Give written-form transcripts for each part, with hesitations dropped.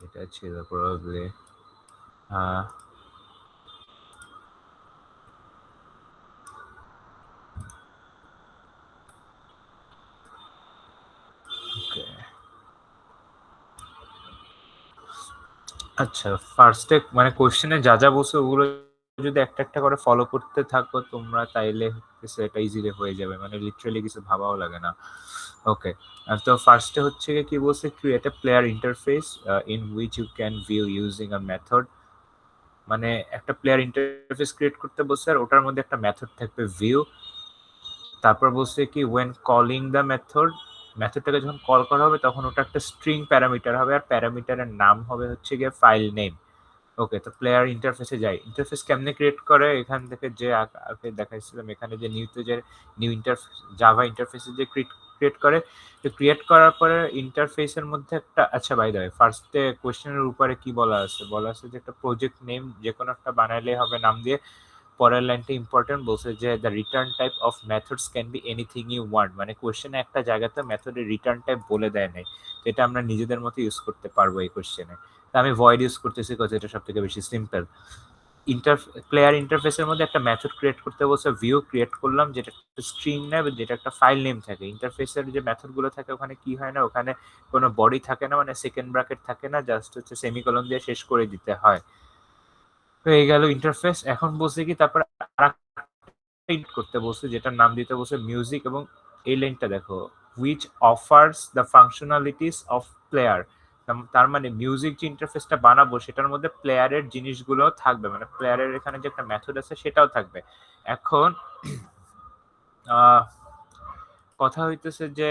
এটা ছিল প্রবাবলি ওকে। আচ্ছা, ফার্স্টে মানে কোশ্চেনে যা যা বলছে ওগুলো যদি একটা একটা করে ফলো করতে থাকো তোমরা, তাইলে এটা ইজিলি হয়ে যাবে, মানে লিটারালি কিছু ভাবাও লাগে না। ওকে, তো ফার্স্টে হচ্ছে কি বলছে, create a player interface in which you can view using a method. মানে একটা প্লেয়ার ইন্টারফেস ক্রিয়েট করতে বলছে, আর ওটার মধ্যে একটা মেথড থাকবে ভিউ। তারপর বলছে কি ওয়েন কলিং দ্য মেথড, মেথডটাকে যখন কল করা হবে তখন ওটা একটা স্ট্রিং প্যারামিটার হবে, আর প্যারামিটারের নাম হবে হচ্ছে গিয়ে ফাইল নেম। ওকে, তো প্লেয়ার ইন্টারফেসে যাই। ইন্টারফেস কেমনে ক্রিয়েট করে, এখান থেকে যে আগে দেখাইছিলাম এখানে যে নিউতে যে নিউ ইন্টারফেস জাভা ইন্টারফেসে যে ক্রিয়েট করে, তো ক্রিয়েট করার পরে ইন্টারফেসের মধ্যে একটা, আচ্ছা বাই দ্য ওয়ে ফার্স্টে কোশ্চেনের উপরে কি বলা আছে, বলা আছে যে একটা প্রজেক্ট নেম যে কোনো একটা বানাইলে হবে নাম দিয়ে। পরের লাইনটা ইম্পর্টেন্ট, বলছে যে the return type of methods can be anything you want. মানে কোশ্চেনে একটা জায়গাতে মেথডের রিটার্ন টাইপ বলে দেয় নাই, এটা আমরা নিজেদের মতো ইউজ করতে পারবো এই কোশ্চেনে। আমি ভয়েড ইউজ করতেছি কারণ এটা সব থেকে বেশি সিম্পল। ইন্টার প্লেয়ার ইন্টারফেসের মধ্যে একটা মেথড ক্রিয়েট করতে বলছে, ভিউ ক্রিয়েট করলাম যেটা একটা স্ট্রিং নেবে, যেটা একটা ফাইল নেম থাকে। ইন্টারফেসের যে মেথডগুলো থাকে ওখানে কি হয় না, ওখানে কোনো বডি থাকে না, মানে সেকেন্ড ব্র্যাকেট থাকে না, জাস্ট হচ্ছে সেমিকলন দিয়ে শেষ করে দিতে হয়। তো এই গেল ইন্টারফেস। এখন বলছে কি তারপরে করতে বলছে, যেটার নাম দিতে বলছে মিউজিক, এবং এই লাইনটা দেখো, which offers the functionalities of player. তার মানে মিউজিক যে ইন্টারফেসটা বানাবো সেটার মধ্যে প্লেয়ারের জিনিসগুলো থাকবে, মানে প্লেয়ারের এখানে যে একটা মেথড আছে সেটাও থাকবে। এখন কথা হইতেছে যে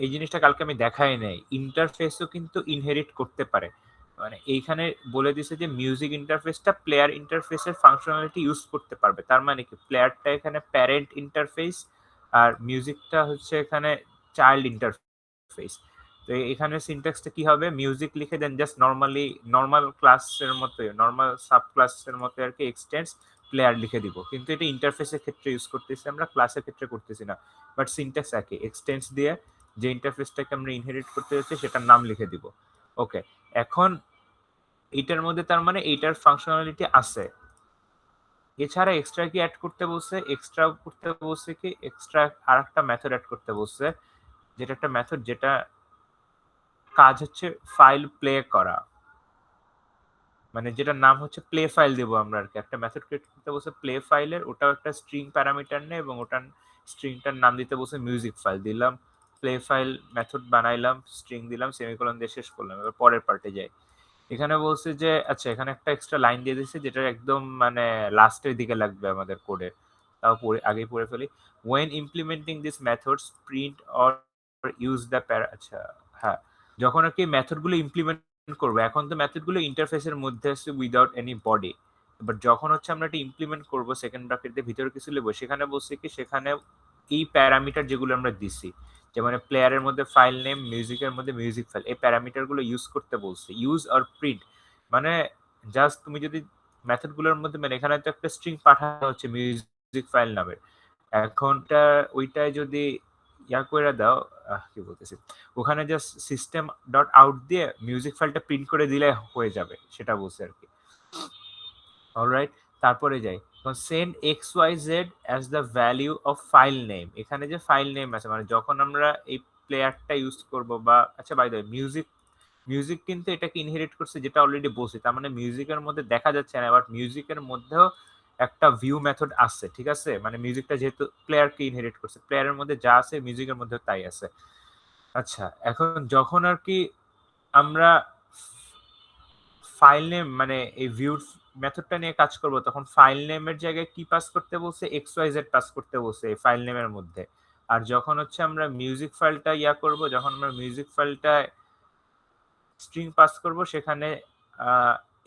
এই জিনিসটা কালকে আমি দেখাই নাই, ইন্টারফেসও কিন্তু ইনহেরিট করতে পারে। মানে এইখানে বলে দিছে যে মিউজিক ইন্টারফেসটা প্লেয়ার ইন্টারফেসের ফাংশনালিটি ইউজ করতে পারবে। তার মানে কি প্লেয়ারটা এখানে প্যারেন্ট ইন্টারফেস, আর মিউজিকটা হচ্ছে এখানে চাইল্ড ইন্টারফেস। তো এখানে সিনট্যাক্সটা কি হবে, মিউজিক লিখে দেন জাস্ট নর্মালি নর্মাল ক্লাসের মতো, নর্মাল সাব ক্লাসের মতো আর কি, এক্সটেন্স প্লেয়ার লিখে দিব। কিন্তু এটা ইন্টারফেসের ক্ষেত্রে ইউজ করতেছি আমরা, ক্লাসের ক্ষেত্রে করতেছি না। বাট সিনট্যাক্স একই, এক্সটেন্স দিয়ে যে ইন্টারফেসটাকে আমরা ইনহেরিট করতে যাচ্ছি সেটার নাম লিখে দিব। ওকে, এখন এইটার মধ্যে তার মানে এইটার ফাংশনালিটি আছে। এছাড়া এক্সট্রা কি অ্যাড করতে বলছে, এক্সট্রা করতে বলছে কি এক্সট্রা আর একটা মেথড অ্যাড করতে বলছে, যেটা একটা মেথড যেটা কাজ হচ্ছে ফাইল প্লে করা। মানে যেটার নাম হচ্ছে প্লে ফাইল দেব আমরা আর কি, একটা মেথড ক্রিয়েট করতে বলছে প্লে ফাইলের, ওটাও একটা স্ট্রিং প্যারামিটার নেই, এবং ওটার স্ট্রিংটার নাম দিতে বলছে মিউজিক ফাইল। দিলাম প্লে ফাইল মেথড বানাইলাম, স্ট্রিং দিলাম, সেমিকোলন দিয়ে শেষ করলাম। এবার পরের পার্টে যাই। এখানে বলছে যে আচ্ছা এখানে একটা এক্সট্রা লাইন দিয়ে দিচ্ছে যেটা একদম মানে লাস্টের দিকে লাগবে আমাদের কোডে, তাও পড়ে আগেই পড়ে ফেলি। When implementing this methods print or use the para, আচ্ছা হ্যাঁ, যখন আর কি মেথডগুলো ইমপ্লিমেন্ট করবো, এখন তো মেথডগুলো ইন্টারফেসের মধ্যে আছে উইদাউট এনি বডি। বাট যখন হচ্ছে আমরা এটা ইমপ্লিমেন্ট করবো সেকেন্ড ব্র্যাকেট দিয়ে ভিতরে কিছু লিখবো, সেখানে বলছে কি সেখানে এই প্যারামিটার যেগুলো আমরা দিছি, যেমন প্লেয়ারের মধ্যে ফাইল নেম, মিউজিকের মধ্যে মিউজিক ফাইল, এই প্যারামিটার গুলো ইউজ করতে বলছে। ইউজ আর প্রিন্ট মানে জাস্ট তুমি যদি মেথডগুলোর মধ্যে, মানে এখানে তো একটা স্ট্রিং পাঠানো হচ্ছে মিউজিক ফাইল নামের, এখনটা ওইটাই যদি ইয়া করে দাও, কি বলতেছি, ওখানে জাস্ট সিস্টেম ডট আউট দিয়ে মিউজিক ফাইলটা প্রিন্ট করে দিলে হয়ে যাবে, সেটা বলছে আর কি। অলরাইট, তারপরে যাই। Send X Y Z as the value of file name. এখানে যে ফাইল নেম আছে, মানে যখন আমরা এই প্লেয়ারটা ইউজ করব, বা আচ্ছা বাই দ্য মিউজিক, মিউজিক কিন্তু এটাকে ইনহেরিট করছে যেটা অলরেডি বলছি, তার মানে মিউজিকের মধ্যে দেখা যাচ্ছে না, বাট মিউজিকের মধ্যেও একটা ভিউ মেথড আছে, ঠিক আছে? মানে মিউজিকটা যেহেতু প্লেয়ারকে ইনহেরিট করছে, প্লেয়ারের মধ্যে যা আছে মিউজিকের মধ্যে তাই আছে। আচ্ছা, এখন যখন আর কি আমরা ফাইল নেম মানে এই ভিউ মেথডটা নিয়ে কাজ করব, তখন ফাইল নেমের জায়গায় কি পাস করতে বলছে, এক্স ওয়াই জেড পাস করতে বলছে এই ফাইল নেমের মধ্যে। আর যখন হচ্ছে আমরা মিউজিক ফাইলটা ইয়া করব, যখন আমরা মিউজিক ফাইলটা স্ট্রিং পাস করব, সেখানে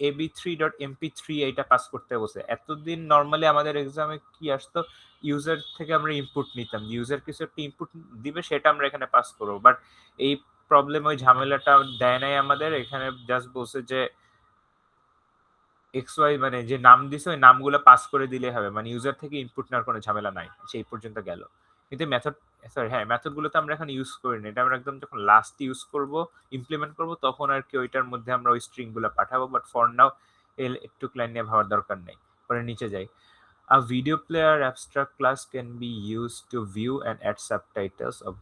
ab3.mp3 এইটা পাস করতে বলছে। এতদিন নর্মালি আমাদের এক্সামে কি আসতো, ইউজার থেকে আমরা ইনপুট নিতাম, ইউজার কিছু একটা ইনপুট দিবে সেটা আমরা এখানে পাস করবো। বাট এই প্রবলেম, ওই ঝামেলাটা দেয় নাই আমাদের, এখানে জাস্ট বলছে যে এক্স ওয়াই মানে যে নাম দিছে ওই নামগুলো পাস করে দিলে হবে, মানে ইউজার থেকে ইনপুট নেওয়ার কোনো ঝামেলা নাই। সেই পর্যন্ত গেল। কিন্তু মেথড সরি হ্যাঁ, মেথড গুলো তো আমরা এখন ইউজ করি না। এটা আমরা একদম যখন লাস্ট ইউজ করব, ইমপ্লিমেন্ট করব তখন আরকি ওইটার মধ্যে আমরা ওই স্ট্রিং গুলা পাঠাবো। বাট ফর নাও একটু লাইন নিয়ে ভাবার দরকার নেই। পরে নিচে যাই। A video player abstract class can be used to view and add subtitles of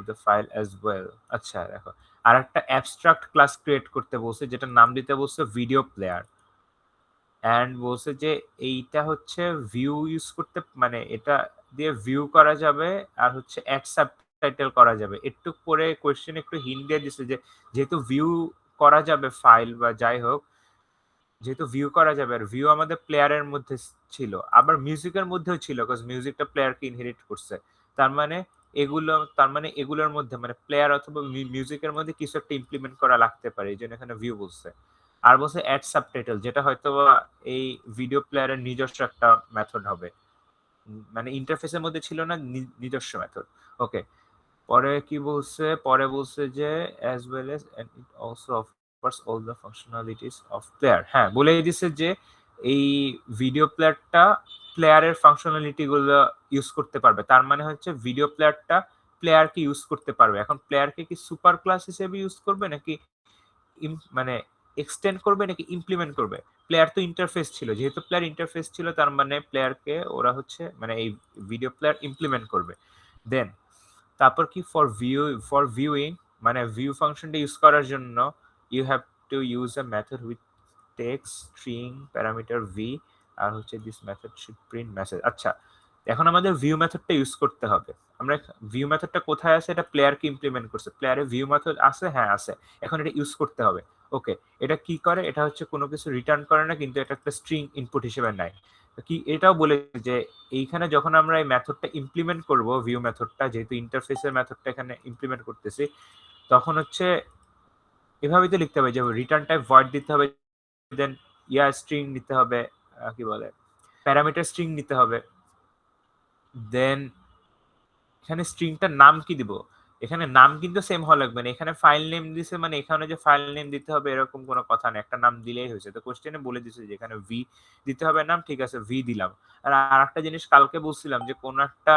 the file as well. আচ্ছা দেখো। আরেকটা abstract class ক্রিয়েট করতে বলছে যেটার নাম দিতে বলছে ভিডিও প্লেয়ার। অ্যান্ড বলছে যে এইটা হচ্ছে ভিউ ইউজ করতে মানে এটা দিয়ে ভিউ করা যাবে আর হচ্ছে অ্যাড সাবটাইটেল করা যাবে। একটু পরে কোয়েশ্চেন একটু হিন্ট দিয়ে দিছে যে যেহেতু ভিউ করা যাবে ফাইল বা যাই হোক, যেহেতু ভিউ করা যাবে আর ভিউ আমাদের প্লেয়ারের মধ্যে ছিল, আবার মিউজিকের মধ্যেও ছিল কজ মিউজিকটা প্লেয়ারকে ইনহেরিট করছে। তার মানে এগুলোর মধ্যে মানে প্লেয়ার অথবা মিউজিকের মধ্যে কিছু একটা ইমপ্লিমেন্ট করা লাগতে পারে, এই জন্য এখানে ভিউ বলছে। আর বলছে অ্যাড সাবটাইটেল, যেটা হয়তো এই ভিডিও প্লেয়ারের নিজস্ব একটা মেথড হবে, মানে ইন্টারফেসের মধ্যে ছিল না, নিজস্ব মেথড। ওকে, পরে কি বলছে, পরে বলছে যে as well as and it also offers all the functionalities of player। হ্যাঁ, বলে দিছে যে এই ভিডিও প্লেয়ারটা প্লেয়ারের ফাংশনালিটি গুলো ইউজ করতে পারবে। তার মানে হচ্ছে ভিডিও প্লেয়ারটা প্লেয়ারকে ইউজ করতে পারবে। এখন প্লেয়ারকে কি সুপার ক্লাস হিসেবে ইউজ করবে নাকি মানে এক্সটেন্ড করবে নাকি ইমপ্লিমেন্ট করবে? প্লেয়ার তো ইন্টারফেস ছিল, যেহেতু প্লেয়ার ইন্টারফেস ছিল তার মানে প্লেয়ারকে ওরা হচ্ছে মানে এই ভিডিও প্লেয়ার ইমপ্লিমেন্ট করবে। দেন তারপর কি ফর ভিউইং মানে ভিউ ফাংশনটা ইউজ করার জন্য you have to use a method with text string parameter we are হচ্ছে this method should print message. আচ্ছা, এখন আমাদের ভিউ মেথডটা ইউজ করতে হবে। আমরা ভিউ মেথডটা কোথায় আছে, এটা প্লেয়ারকে ইমপ্লিমেন্ট করছে, প্লেয়ারে ভিউ মেথড আছে, হ্যাঁ আছে, এখন এটা ইউজ করতে হবে। ওকে, এটা কি করে, এটা হচ্ছে কোনো কিছু রিটার্ন করে না, কিন্তু এটা একটা স্ট্রিং ইনপুট হিসেবে নেয়। কি এটাও বলে যে এইখানে যখন আমরা এই মেথডটা ইমপ্লিমেন্ট করব, ভিউ মেথডটা যেহেতু ইন্টারফেসের মেথডটা এখানে ইমপ্লিমেন্ট করতেছি, তখন হচ্ছে এভাবেই তো লিখতে হবে যে রিটার্ন টাইপ ভয়েড দিতে হবে, দেন স্ট্রিং নিতে হবে, কি বলে প্যারামিটার স্ট্রিং নিতে হবে। দেন এখানে স্ট্রিংটার নাম কি দিব, এখানে নাম কিন্তু সেম হওয়া লাগবে না। এখানে ফাইল নেম দিছে মানে এখানে যে ফাইল নেম দিতে হবে এরকম কোনো কথা নেই, একটা নাম দিলেই হয়েছে। তো কোশ্চেনে বলে দিছে যে এখানে ভি দিতে হবে নাম, ঠিক আছে ভি দিলাম। আর আরেকটা জিনিস কালকে বলছিলাম যে কোন একটা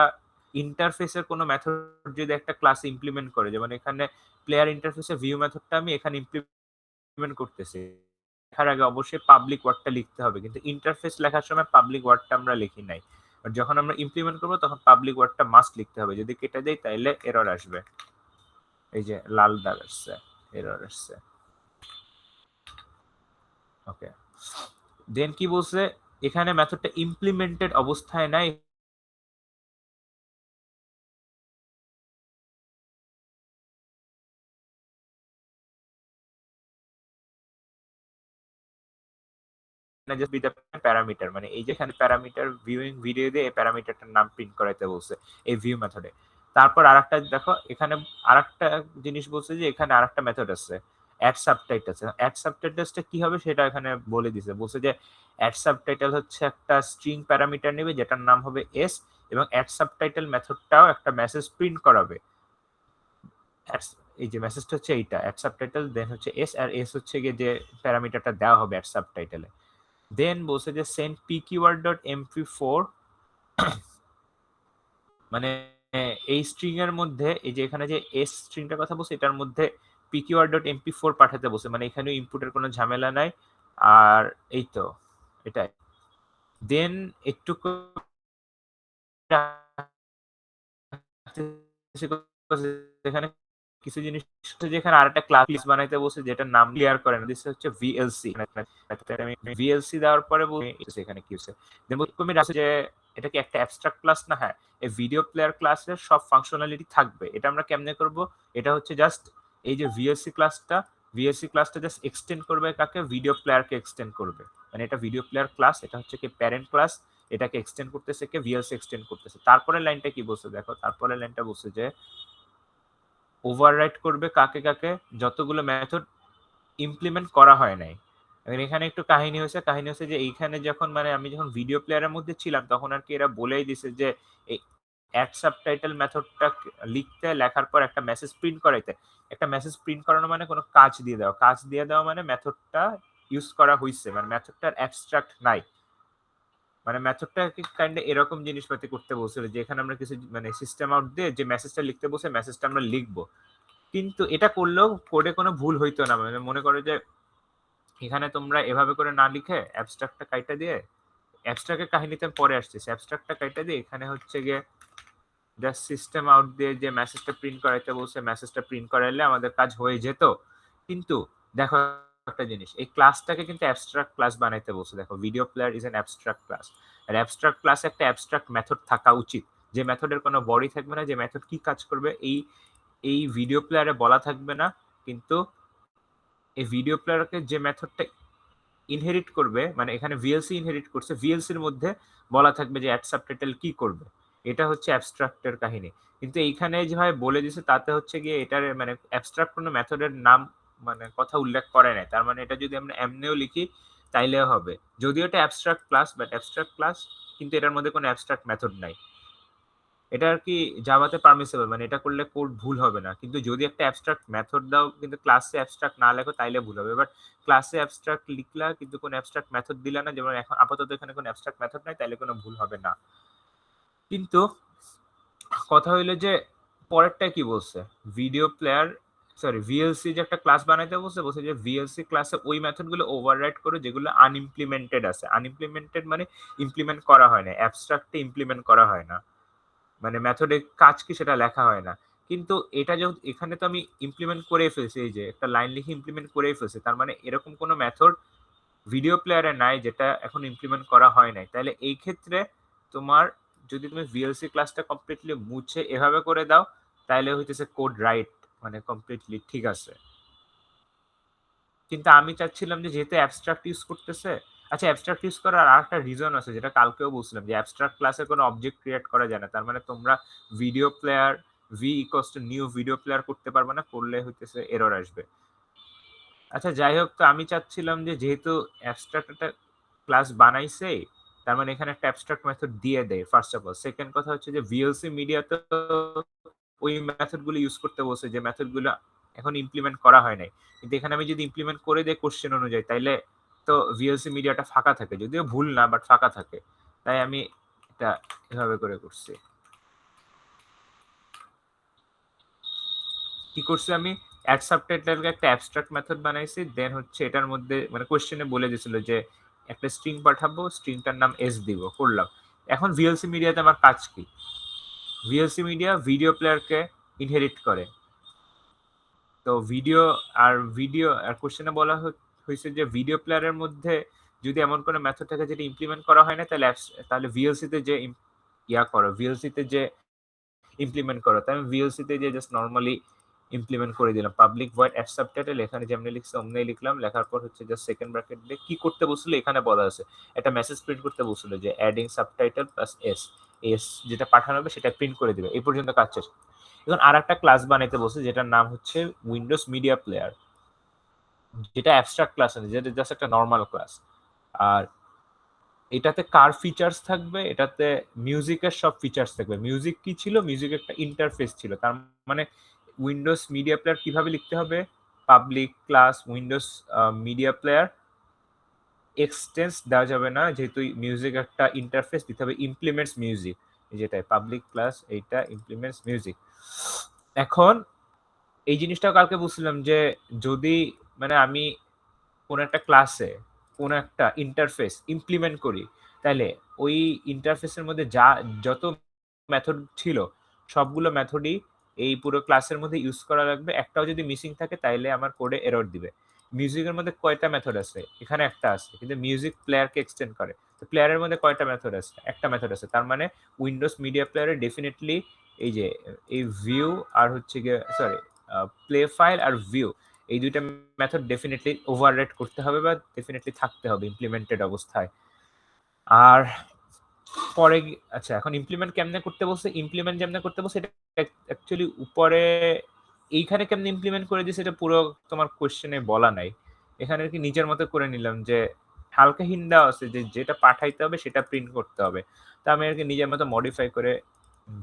ইন্টারফেসের কোনো মেথড যদি একটা ক্লাস ইমপ্লিমেন্ট করে, যেমন এখানে প্লেয়ার ইন্টারফেসে ভিউ মেথডটা আমি এখানে ইমপ্লিমেন্ট করতেছি, লেখার আগে অবশ্যই পাবলিক ওয়ার্ডটা লিখতে হবে, কিন্তু ইন্টারফেস লেখার সময় পাবলিক ওয়ার্ডটা আমরা লিখি নাই। আর যখন আমরা ইমপ্লিমেন্ট করবো তখন পাবলিক ওয়ার্ডটা মাস্ট লিখতে হবে, যদি কেটে দেই তাইলে এরর আসবে। এই যে লাল দাগ আসছে, এরর আসছে। ওকে, দেন কি বলছে, এখানে মেথডটা ইমপ্লিমেন্টেড অবস্থায় নাই, না জাস্ট উইথ প্যারামিটার, মানে এই যে এখানে প্যারামিটার ভিউইং ভিডিও দিয়ে এই প্যারামিটারটার নাম প্রিন্ট করাইতে বলছে এই ভিউ মেথডে। তারপর আরেকটা দেখো, এখানে আরেকটা জিনিস বলছে যে এখানে আরেকটা মেথড আছে অ্যাড সাবটাইটেলস। অ্যাড সাবটাইটেলসটা কি হবে সেটা এখানে বলে দিছে, বলছে যে অ্যাড সাবটাইটেল হচ্ছে একটা স্ট্রিং প্যারামিটার নেবে যেটার নাম হবে এস, এবং অ্যাড সাবটাইটেল মেথডটাও একটা মেসেজ প্রিন্ট করাবে। এই যে মেসেজটা হচ্ছে এইটা অ্যাড সাবটাইটেল, দেন হচ্ছে এস, আর এস হচ্ছে গিয়ে যে প্যারামিটারটা দেওয়া হবে অ্যাড সাবটাইটেলে। দেন বলছে যে send P keyword dot MP four, মানে এই স্ট্রিং এর মধ্যে এই যে এখানে যে এস স্ট্রিংটার কথা বলছে এটার মধ্যে P keyword dot MP four পাঠাতে বলছে, মানে এখানে ইনপুটের কোনো ঝামেলা নাই। আর এই তো এটাই। দেন একটু এখানে কিছু জিনিস যেখানে আরেকটা ক্লাস লিস্ট বানাইতে বলছে যেটা নাম ক্লিয়ার করে না, দিস হচ্ছে ভিএলসি। ভিএলসি দেওয়ার পরে এখানে কি হচ্ছে, তুমি আছে যে এটা কি একটা অ্যাবস্ট্রাক্ট ক্লাস না? হ্যাঁ, এই ভিডিও প্লেয়ার ক্লাসের সব ফাংশনালিটি থাকবে। এটা আমরা কেমনে করব, এটা হচ্ছে জাস্ট এই যে ভিএলসি ক্লাসটা জাস্ট এক্সটেন্ড করবে কাকে, ভিডিও প্লেয়ারকে এক্সটেন্ড করবে। মানে এটা ভিডিও প্লেয়ার ক্লাস, এটা হচ্ছে কি প্যারেন্ট ক্লাস, এটাকে এক্সটেন্ড করতেছে কে, ভিএলসি এক্সটেন্ড করতেছে। তারপরে লাইনটা কি বলছে দেখো, তারপরে লাইনটা বলছে যে ওভাররাইট করবে কাকে কাকে, যতগুলো মেথড ইমপ্লিমেন্ট করা হয় নাই। এখানে একটু কাহিনী হয়েছে যে এইখানে যখন মানে আমি যখন ভিডিও প্লেয়ারের মধ্যে ছিলাম তখন আর কি এরা বলেই দিছে যে এই অ্যাড সাবটাইটেল মেথডটা লিখতে, লেখার পর একটা মেসেজ প্রিন্ট করাইতে। একটা মেসেজ প্রিন্ট করানো মানে কোনো কাজ দিয়ে দেওয়া, কাজ দিয়ে দেওয়া মানে মেথডটা ইউজ করা হয়েছে, মানে মেথডটার অ্যাবস্ট্রাক্ট নাই। মানে মেথডটা কাইন্ড এরকম জিনিসপাতি করতে বলছিল যে এখানে আমরা কিছু মানে সিস্টেম আউট দিয়ে যে মেসেজটা লিখতে বসে মেসেজটা আমরা লিখবো, কিন্তু এটা করলেও কোডে কোনো ভুল হইতো না। মানে মনে করো যে এখানে তোমরা এভাবে করে না লিখে অ্যাবস্ট্রাক্টটা কাইটা দিয়ে, অ্যাবস্ট্রাক্টের কাহিনীতে আমি পরে আসতেছি, অ্যাবস্ট্রাক্টটা কাইটা দিয়ে এখানে হচ্ছে গিয়ে জাস্ট সিস্টেম আউট দিয়ে যে মেসেজটা প্রিন্ট করাইতে বলছে মেসেজটা প্রিন্ট করাইলে আমাদের কাজ হয়ে যেত। কিন্তু দেখো একটা জিনিস, এই ক্লাসটাকে কিন্তু অ্যাবস্ট্রাক্ট ক্লাস বানাইতে বলছে। দেখো video player is an abstract class, আর অ্যাবস্ট্রাক্ট ক্লাসে একটা অ্যাবস্ট্রাক্ট মেথড থাকা উচিত, যে মেথডের কোনো বডি থাকবে না, যে মেথড কি কাজ করবে এই এই ভিডিও প্লেয়ারে বলা থাকবে না, কিন্তু এই ভিডিও প্লেয়ারকে যে মেথডটা ইনহেরিট করবে, মানে এখানে ভিএলসি ইনহেরিট করছে, ভিএলসির মধ্যে বলা থাকবে যে অ্যাড সাবটাইটেল কি করবে। এটা হচ্ছে অ্যাবস্ট্রাক্টের কাহিনী। কিন্তু এইখানে যেভাবে বলে দিছে তাতে হচ্ছে গিয়ে এটার মানে অ্যাবস্ট্রাক্ট কোনো মেথডের নাম মানে কথা উল্লেখ করে নাই। তার মানে এটা যদি আমরা এমনিও লিখি তাইলেও হবে, যদিও এটা abstract class, but abstract class কিন্তু এটার মধ্যে কোনো অ্যাবস্ট্রাক্ট মেথড নাই। এটা আর কি জাভাতে পারমিসিবল, মানে এটা করলে কোড ভুল হবে না। কিন্তু যদি একটা অ্যাবস্ট্রাক্ট মেথড দাও কিন্তু ক্লাসে অ্যাবস্ট্রাক্ট না লেখো তাইলে ভুল হবে। বাট ক্লাসে অ্যাবস্ট্রাক্ট লিখলা কিন্তু কোনো অ্যাবস্ট্রাক্ট মেথড দিলা না, যেমন এখন আপাতত এখানে কোনো অ্যাবস্ট্রাক্ট মেথড নাই, তাইলে কোনো ভুল হবে না। কিন্তু কথা হইলো যে পরেরটা কি বলছে, ভিডিও প্লেয়ার সরি ভিএলসি যে একটা ক্লাস বানাইতে বলছে, বলছে যে ভিএলসি ক্লাসে ওই মেথডগুলো ওভাররাইড করো যেগুলো আনইমপ্লিমেন্টেড আছে। আনইমপ্লিমেন্টেড মানে ইমপ্লিমেন্ট করা হয় না, অ্যাবস্ট্রাক্টে ইমপ্লিমেন্ট করা হয় না, মানে মেথডে কাজ কি সেটা লেখা হয় না। কিন্তু এটা যেহেতু এখানে তো আমি ইমপ্লিমেন্ট করে ফেলছি, এই যে একটা লাইন লিখে ইমপ্লিমেন্ট করে ফেলছি, তার মানে এরকম কোনো মেথড ভিডিও প্লেয়ারে নাই যেটা এখন ইমপ্লিমেন্ট করা হয় নাই। তাহলে এই ক্ষেত্রে তোমার যদি তুমি ভিএলসি ক্লাসটা কমপ্লিটলি মুছে এভাবে করে দাও তাহলে হইতেছে কোড রাইট, মানে কমপ্লিটলি ঠিক আছে। কিন্তু আমি চাচ্ছিলাম যে যেহেতু অ্যাবস্ট্রাক্ট ইউজ করতেছে, আচ্ছা অ্যাবস্ট্রাক্ট ইউজ করার আরেকটা রিজন আছে যেটা কালকেও বলছিলাম, যে অ্যাবস্ট্রাক্ট ক্লাসে কোনো অবজেক্ট ক্রিয়েট করা যায় না। তার মানে তোমরা video player V equals to new video player করতে পারবে না, করলে হইতেছে এরর আসবে। আচ্ছা যাই হোক, তো আমি চাচ্ছিলাম যে যেহেতু অ্যাবস্ট্রাক্ট একটা ক্লাস বানাইছে, তার মানে এখানে একটা অ্যাবস্ট্রাক্ট মেথড দিয়ে দেয় ফার্স্ট অফ অল। সেকেন্ড কথা হচ্ছে যে ভিএলসি মিডিয়া তো ওই মেথডগুলো ইউজ করতে বলছে যে মেথডগুলো এখন ইমপ্লিমেন্ট করা হয় নাই। কিন্তু এখানে আমি যদি ইমপ্লিমেন্ট করে দেই কোশ্চেন অনুযায়ী তাইলে তো ভিএলসি মিডিয়াটা ফাঁকা থাকে, যদিও ভুল না বাট ফাঁকা থাকে। তাই আমি এটা এভাবে করে করছি। কি করছি আমি, অ্যাড সাবটাইটেলকে একটা অ্যাবস্ট্রাক্ট মেথড বানাইছি, দেন হচ্ছে এটার মধ্যে মানে কোশ্চেনে বলে দিয়েছিল যে একটা স্ট্রিং পাঠাবো, স্ট্রিংটার নাম এস দিব, করলাম। এখন ভিএলসি মিডিয়াতে আমার কাজ কি, ভিএলসি মিডিয়া ভিডিও প্লেয়ারকে ইনহেরিট করে। তো ভিডিও আর কোশ্চেনে বলা হয়েছে যে ভিডিও প্লেয়ারের মধ্যে যদি এমন কোনো মেথড থাকে যেটা ইমপ্লিমেন্ট করা হয় না, তাহলে তাহলে ভিএলসি তে যে ইয়া করো, ভিএলসি তে যে ইমপ্লিমেন্ট করো। তাই আমি ভিএলসি তে যে জাস্ট নরমালি ইমপ্লিমেন্ট করে দিলাম পাবলিক ভয়েড অ্যাড সাবটাইটেল, এখানে যেমনি লিখছে অমনি লিখলাম, লেখার পর হচ্ছে জাস্ট সেকেন্ড ব্র্যাকেট দিয়ে কি করতে বলছিল এখানে বলা আছে, একটা মেসেজ প্রিন্ট করতে বলছিল যে adding subtitle plus S, S যেটা পাঠানো হবে সেটা প্রিন্ট করে দিবে। এই পর্যন্ত কাজ শেষ। এখন আর একটা ক্লাস বানাইতে বলছে যেটার নাম হচ্ছে উইন্ডোজ মিডিয়া প্লেয়ার, যেটা অ্যাবস্ট্রাক্ট ক্লাস না, যেটা জাস্ট একটা নর্মাল ক্লাস। আর এটাতে কার ফিচার্স থাকবে, এটাতে মিউজিকের সব ফিচার্স থাকবে। মিউজিক কি ছিল, মিউজিক একটা ইন্টারফেস ছিল। তার মানে উইন্ডোজ মিডিয়া প্লেয়ার কিভাবে লিখতে হবে, public class Windows Media Player, extends দেওয়া যাবে না যেহেতু মিউজিক একটা ইন্টারফেস, দিতে হবে ইমপ্লিমেন্টস মিউজিক, যেটাই পাবলিক ক্লাস এইটা ইমপ্লিমেন্টস মিউজিক। এখন এই জিনিসটাও কালকে বুঝছিলাম যে যদি মানে আমি কোন একটা ক্লাসে কোন একটা ইন্টারফেস ইমপ্লিমেন্ট করি, তাহলে ওই ইন্টারফেসের মধ্যে যত মেথড ছিল সবগুলো মেথডই এই পুরো ক্লাসের মধ্যে ইউজ করা লাগবে। একটাও যদি মিসিং থাকে তাইলে আমার কোডে এরর দিবে। মিউজিকের মধ্যে কয়টা মেথড আছে, এখানে একটা আছে, কিন্তু মিউজিক প্লেয়ারকে এক্সটেন্ড করে। তো প্লেয়ারের মধ্যে কয়টা মেথড আছে, একটা মেথড আছে। তার মানে উইন্ডোজ মিডিয়া প্লেয়ারে ডেফিনেটলি এই যে এই ভিউ আর হচ্ছে গিয়ে সরি প্লে ফাইল আর ভিউ, এই দুইটা মেথড ডেফিনেটলি ওভাররাইড করতে হবে বা ডেফিনেটলি থাকতে হবে ইমপ্লিমেন্টেড অবস্থায়। আর পরে আচ্ছা এখন ইমপ্লিমেন্ট কেমনে করতে বলছে, ইমপ্লিমেন্ট যেমনে করতে বলছে এটা অ্যাকচুয়ালি উপরে এইখানে কেমনে ইমপ্লিমেন্ট করে দিয়েছে এটা পুরো তোমার কোশ্চেনে বলা নাই। এখানে আর কি নিজের মতো করে নিলাম যে হালকা হিন্ট দেওয়া আছে যে যেটা পাঠাইতে হবে সেটা প্রিন্ট করতে হবে। তা আমি আর কি নিজের মতো মডিফাই করে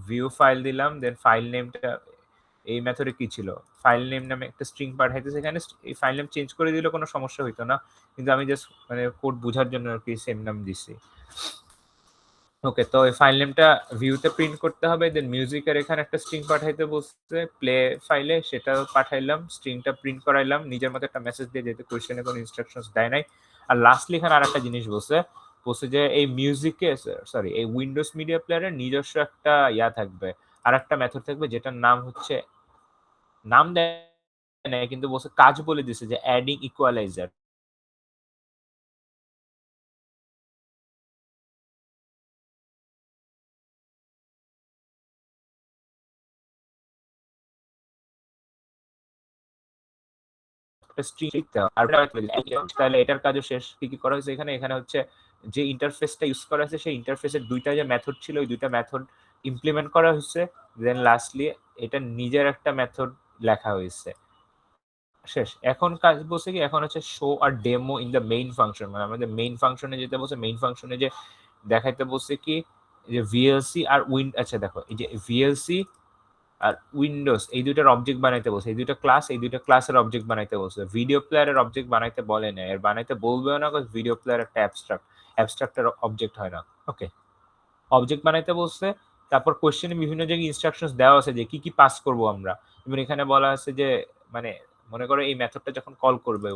ভিউ ফাইল দিলাম, দেন ফাইল নেমটা এই মেথডে কি ছিল, ফাইল নেম নামে একটা স্ট্রিং পাঠাইতেছে, এখানে এই ফাইল নেম চেঞ্জ করে দিলে কোনো সমস্যা হইতো না, কিন্তু আমি জাস্ট মানে কোড বোঝার জন্য আর কি সেম নাম দিছি। ওকে, তো এই ফাইল নেমটা ভিউতে প্রিন্ট করতে হবে, দেন মিউজিকের এখানে একটা স্ট্রিং পাঠাইতে বলছে প্লে ফাইলে, সেটা পাঠাইলাম, স্ট্রিংটা প্রিন্ট করাইলাম নিজের মতো একটা মেসেজ দিয়ে, যেহেতু কোয়েশ্চেনে কোনো ইনস্ট্রাকশনস দেয় নাই। আর লাস্টলি এখানে আরেকটা জিনিস বলছে যে এই মিউজিকে সরি এই উইন্ডোজ মিডিয়া প্লেয়ারের নিজস্ব একটা থাকবে, আর একটা মেথড থাকবে যেটার নাম হচ্ছে, নাম দেয় নাই কিন্তু বলছে কাজ বলে দিছে যে অ্যাডিং ইকুয়ালাইজার। স্ট্রিং লিখতে হবে। আর তাহলে এটার কাজও শেষ। কি কি করা হয়েছে এখানে? এখানে হচ্ছে যে ইন্টারফেসটা ইউজ করা হয়েছে সেই ইন্টারফেসের দুইটা যে মেথড ছিল ওই দুইটা মেথড ইমপ্লিমেন্ট করা হয়েছে। দেন লাস্টলি এটা নিজের একটা মেথড লেখা হয়েছে। শেষ। এখন কাজ বলছে কি, এখন হচ্ছে শো আর demo in the main function, মানে আমাদের মেইন ফাংশনে যেতে বলছে, মেইন ফাংশনে যে দেখাইতে বলছে কি যে ভিএলসি আর আচ্ছা দেখো এই যে ভিএলসি আর উইন্ডোজ এই দুইটার অবজেক্ট বানাইতে বলছে, এই দুইটা ক্লাস, এই দুইটা ক্লাসের অবজেক্ট বানাইতে বলছে। ভিডিও প্লেয়ারের অবজেক্ট বানাইতে বলে না, এর বানাইতে বলবেও না, কারণ ভিডিও প্লেয়ার একটা অ্যাবস্ট্রাক্টের অবজেক্ট হয় না। ওকে, অবজেক্ট বানাইতে বলছে। তারপর কোশ্চেনে বিভিন্ন জায়গায় ইনস্ট্রাকশনস দেওয়া আছে যে কি কি পাস করব আমরা। এবং এখানে বলা আছে যে মানে মনে করো এই মেথডটা যখন কল করবে,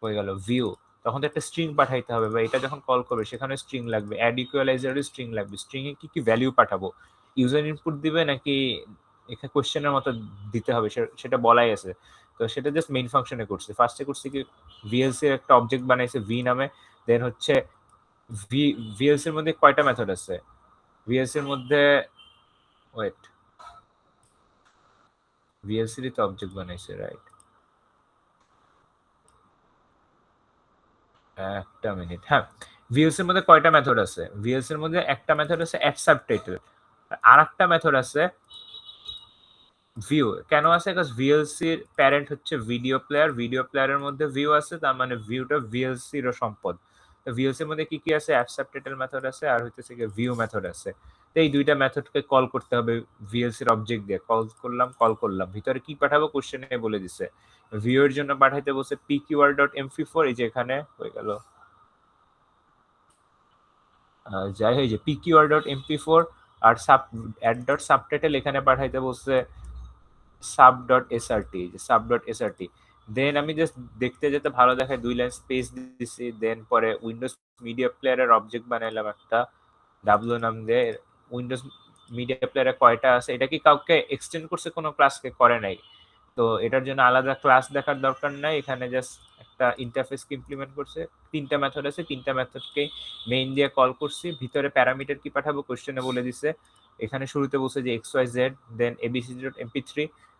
হয়ে গেল ভিউ, তখন তো একটা স্ট্রিং পাঠাইতে হবে, বা এটা যখন কল করবে সেখানে স্ট্রিং লাগবে, অ্যাড ইকুয়ালাইজারের স্ট্রিং লাগবে। স্ট্রিং এ কি কি ভ্যালু পাঠাবো, ইউজার ইনপুট দিবে নাকি এখানে কোশ্চেনের মতো দিতে হবে, সেটা বলাই আছে। তো সেটা জাস্ট মেইন ফাংশনে করছে। ফার্স্টে করছে কি ভিএলসি এর একটা অবজেক্ট বানাইছে ভি নামে। দেন হচ্ছে ভিএলসি এর মধ্যে কয়টা মেথড আছে? ভিএলসি এর মধ্যে ওয়েট, ভিএলসি তো অবজেক্ট বানাইছে, রাইট? একটা মিনিট, হ্যাঁ। ভিএলসি এর মধ্যে কয়টা মেথড আছে? ভিএলসি এর মধ্যে একটা মেথড আছে অ্যাড সাবটাইটেল, আর একটা মেথড আছে ভিউ। কেন আছে? বিকজ ভিএলসি এর প্যারেন্ট হচ্ছে ভিডিও প্লেয়ার, ভিডিও প্লেয়ারের মধ্যে ভিউ আছে, তার মানে ভিউটা ভিএলসি এর সম্পদ। তো ভিএলসি এর মধ্যে কি কি আছে? অ্যাড সাবটাইটেল মেথড আছে, আর হইতেছে কি ভিউ মেথড আছে। তো এই দুইটা মেথডকে কল করতে হবে ভিএলসি এর অবজেক্ট দিয়ে। কল করলাম, ভিতরে কি পাঠাবো কোশ্চেনে বলে দিছে। ভিউ এর জন্য পাঠাইতে বলছে pqr.mp4, এই যে এখানে হয়ে গেল, যাই হয় যে pqr.mp4, আর add.subtitle এখানে পাঠাইতে বলছে sub.srt, যে sub.srt। দেন আমি জাস্ট দেখতে যেতে ভালো দেখায় 2 লাইন স্পেস দিছি, দেন পরে উইন্ডোজ মিডিয়া প্লেয়ারের অবজেক্ট বানাইলাম একটা ডাব্লিউ নাম দিয়ে। উইন্ডোজ মিডিয়া প্লেয়ারে কয়টা আছে, এটা কি কাউকে এক্সটেন্ড করছে, কোনো ক্লাসকে করে নাই। তো এটার জন্য আলাদা ক্লাস দেখার দরকার নাই, এখানে জাস্ট একটা ইন্টারফেসকে ইমপ্লিমেন্ট করছে। তিনটা মেথড আছে, তিনটা মেথডকে মেইন দিয়ে কল করছি। ভিতরে প্যারামিটার কি পাঠাবো কোশ্চেনে বলে দিছে। এখানে শুরুতে বলছে যে xyz, দেন abc.mp3,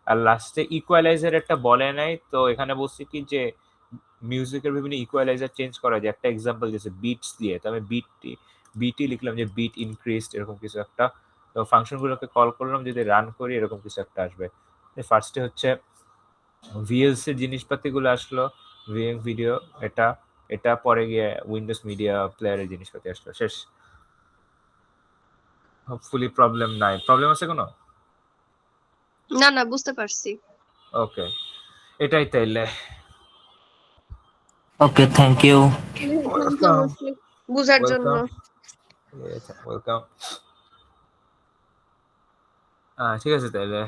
আর লাস্টে ইকুয়ালাইজার একটা বলে নাই। তো এখানে বলছি কি যে মিউজিকের বিভিন্ন ইকুয়ালাইজার চেঞ্জ করা যায়, একটা এক্সাম্পল দিয়েছে বিটস দিয়ে। তো আমি বিটি লিখলাম যে বিট ইনক্রিজড, এরকম কিছু একটা। তো ফাংশনগুলোকে কল করলাম, যদি রান করি এরকম কিছু একটা আসবে। ফার্স্টে হচ্ছে ভিএলসি এর জিনিসপাতিগুলো আসলো, ভিডিও, এটা এটা পরে গিয়ে উইন্ডোজ মিডিয়া প্লেয়ারের জিনিসপাতি আসলো। শেষ। হোপফুলি প্রবলেম নাই। প্রবলেম আছে কোনো? না না, বুঝতে পারছি। ওকে, এটাই তাইলে। ওকে, থ্যাংক ইউ। বুঝার জন্য। ওয়েলকাম। ঠিক আছে তাইলে।